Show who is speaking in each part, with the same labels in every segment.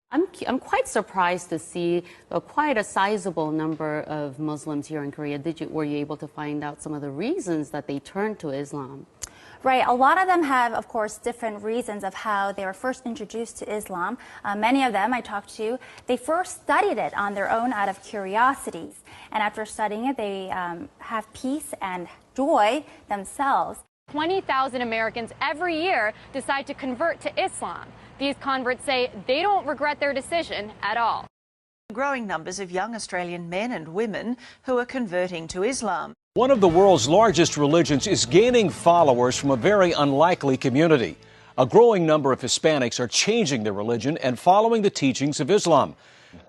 Speaker 1: I'm quite surprised to see quite a sizable number of Muslims here in Korea. Were you able to find out some of the reasons that they turned to Islam?
Speaker 2: Right. A lot of them have, of course, different reasons of how they were first introduced to Islam. Many of them I talked to, they first studied it on their own out of curiosities. And after studying it, they have peace and joy themselves.
Speaker 3: 20,000 Americans every year decide to convert to Islam. These converts say they don't regret their decision at all.
Speaker 4: Growing numbers of young Australian men and women who are converting to Islam.
Speaker 5: One of the world's largest religions is gaining followers from a very unlikely community. A growing number of Hispanics are changing their religion and following the teachings of Islam.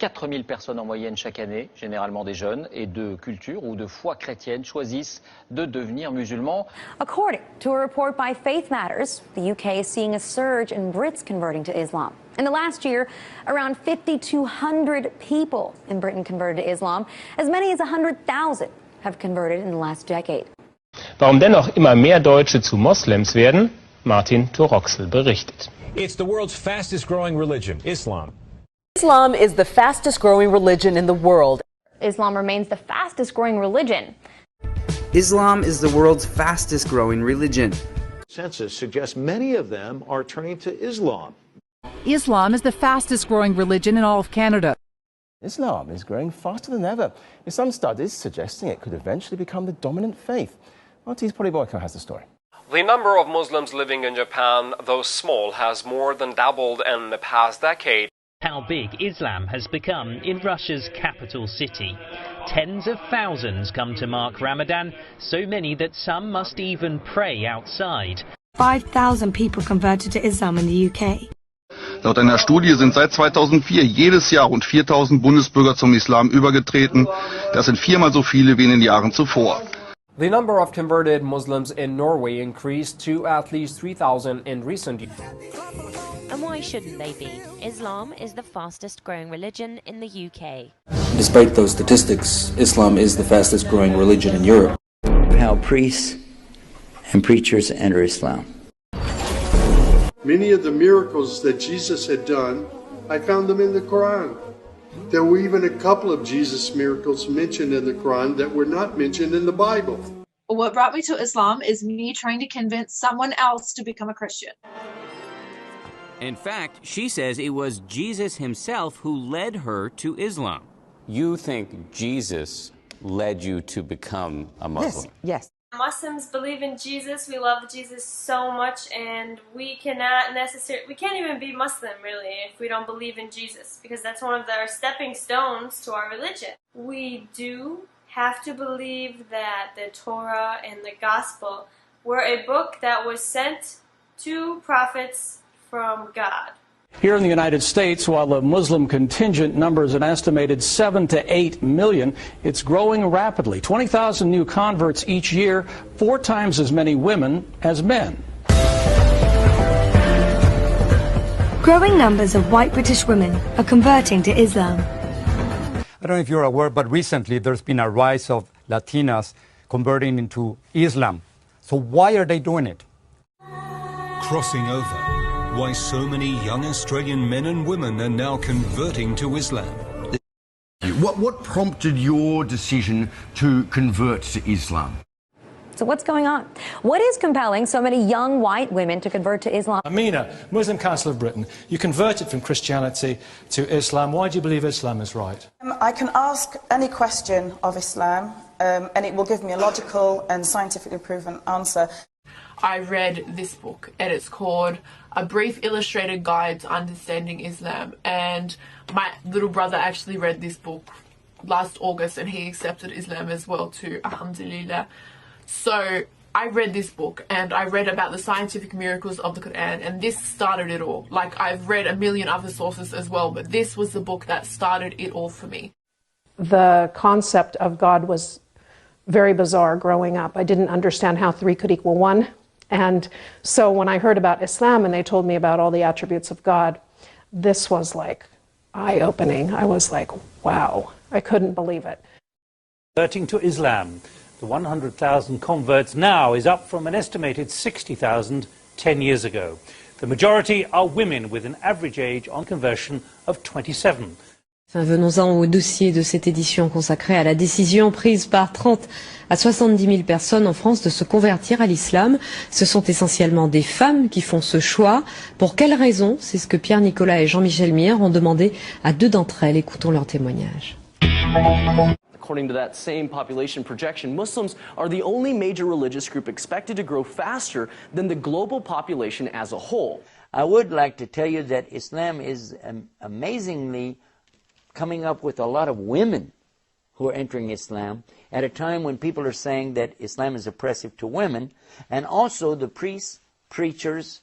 Speaker 6: 4000 personnes en moyenne chaque année, généralement des jeunes, et de culture ou de foi chrétienne choisissent de devenir musulmans.
Speaker 7: According to a report by Faith Matters, the UK is seeing a surge in Brits converting to Islam. In the last year, around 5,200 people in Britain converted to Islam. As many as 100,000 have converted in the last decade.
Speaker 8: Warum dennoch immer mehr Deutsche zu Moslems werden? Martin Toroxel berichtet.
Speaker 5: It's the world's fastest growing religion, Islam.
Speaker 9: Islam is the fastest growing religion in the world.
Speaker 3: Islam remains the fastest growing religion.
Speaker 10: Islam is the world's fastest growing religion.
Speaker 11: Census suggests many of them are turning to Islam.
Speaker 12: Islam is the fastest growing religion in all of Canada.
Speaker 13: Islam is growing faster than ever, with some studies suggesting it could eventually become the dominant faith. Maltese Polyboyko has the story.
Speaker 14: The number of Muslims living in Japan, though small, has more than doubled in the past decade.
Speaker 15: How big Islam has become in Russia's capital city. Tens of thousands come to mark Ramadan, so many that some must even pray outside.
Speaker 16: 5,000 people converted to Islam in the UK.
Speaker 17: Laut einer Studie sind seit 2004 jedes Jahr rund 4.000 Bundesbürger zum Islam übergetreten. Das sind viermal so viele wie in den Jahren zuvor.
Speaker 18: The number of converted Muslims in Norway increased to at least 3,000 in recent years.
Speaker 19: And why shouldn't they be? Islam is the fastest growing religion in the UK.
Speaker 20: Despite those statistics, Islam is the fastest growing religion in Europe.
Speaker 3: How priests and preachers enter Islam.
Speaker 6: Many of the miracles that Jesus had done, I found them in the Quran. There were even a couple of Jesus miracles mentioned in the Quran that were not mentioned in the Bible.
Speaker 5: What brought me to Islam is me trying to convince someone else to become a Christian.
Speaker 4: In fact, she says it was Jesus himself who led her to Islam.
Speaker 2: You think Jesus led you to become a Muslim?
Speaker 9: Yes. Muslims believe in Jesus. We love Jesus so much, and we can't even be Muslim, really, if we don't believe in Jesus, because that's one of our stepping stones to our religion. We do have to believe that the Torah and the Gospel were a book that was sent to prophets from God.
Speaker 1: Here in the United States, while the Muslim contingent numbers an estimated 7 to 8 million, it's growing rapidly. 20,000 new converts each year, 4 times as many women as men.
Speaker 16: Growing numbers of white British women are converting to Islam.
Speaker 10: I don't know if you're aware, but recently there's been a rise of Latinas converting into Islam. So why are they doing it?
Speaker 7: Crossing over. Why so many young Australian men and women are now converting to Islam.
Speaker 14: What prompted your decision to convert to Islam?
Speaker 7: So what's going on? What is compelling so many young white women to convert to Islam?
Speaker 1: Amina, Muslim Council of Britain, you converted from Christianity to Islam. Why do you believe Islam is right?
Speaker 12: I can ask any question of Islam, and it will give me a logical and scientifically proven answer.
Speaker 5: I read this book, and it's called A Brief Illustrated Guide to Understanding Islam. And my little brother actually read this book last August, and he accepted Islam as well too, alhamdulillah. So I read this book, and I read about the scientific miracles of the Quran, and this started it all. Like, I've read a million other sources as well, but this was the book that started it all for me.
Speaker 19: The concept of God was very bizarre growing up. I didn't understand how 3 could equal 1. And so when I heard about Islam and they told me about all the attributes of God, this was like eye-opening. I was like, wow, I couldn't believe it.
Speaker 3: Converting to Islam, the 100,000 converts now is up from an estimated 60,000 10 years ago. The majority are women with an average age on conversion
Speaker 21: of 27.
Speaker 22: Enfin, venons-en au dossier de cette édition consacrée à la décision prise par 30 à 70 000 personnes en France de se convertir à l'islam. Ce sont essentiellement des femmes qui font ce choix. Pour quelles raisons? C'est ce que Pierre Nicolas et Jean-Michel Mier ont demandé à 2 d'entre elles. Écoutons leur témoignage.
Speaker 23: According to that same population projection, Muslims are the only major religious group expected to grow faster than the global population as a whole.
Speaker 24: I would like to tell you that Islam is amazingly coming up with a lot of women who are entering Islam at a time when people are saying that Islam is oppressive to women, and also the priests, preachers,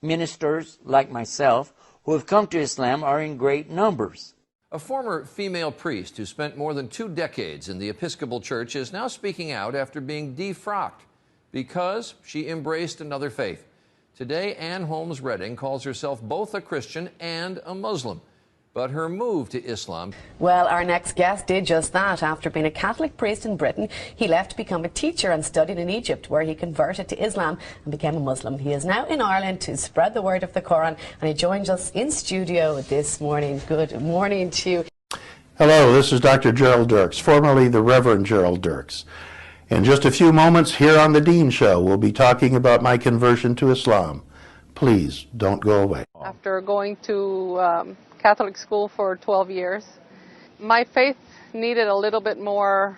Speaker 24: ministers like myself who have come to Islam are in great numbers.
Speaker 25: A former female priest who spent more than 2 decades in the Episcopal Church is now speaking out after being defrocked because she embraced another faith. Today, Ann Holmes Redding calls herself both a Christian and a Muslim. But her move to Islam...
Speaker 26: Well, our next guest did just that. After being a Catholic priest in Britain, he left to become a teacher and studied in Egypt, where he converted to Islam and became a Muslim. He is now in Ireland to spread the word of the Quran, and he joins us in studio this morning. Good morning to you.
Speaker 11: Hello, this is Dr. Gerald Dirks, formerly the Reverend Gerald Dirks. In just a few moments here on The Dean Show, we'll be talking about my conversion to Islam. Please don't go away.
Speaker 27: After going to Catholic school for 12 years, my faith needed a little bit more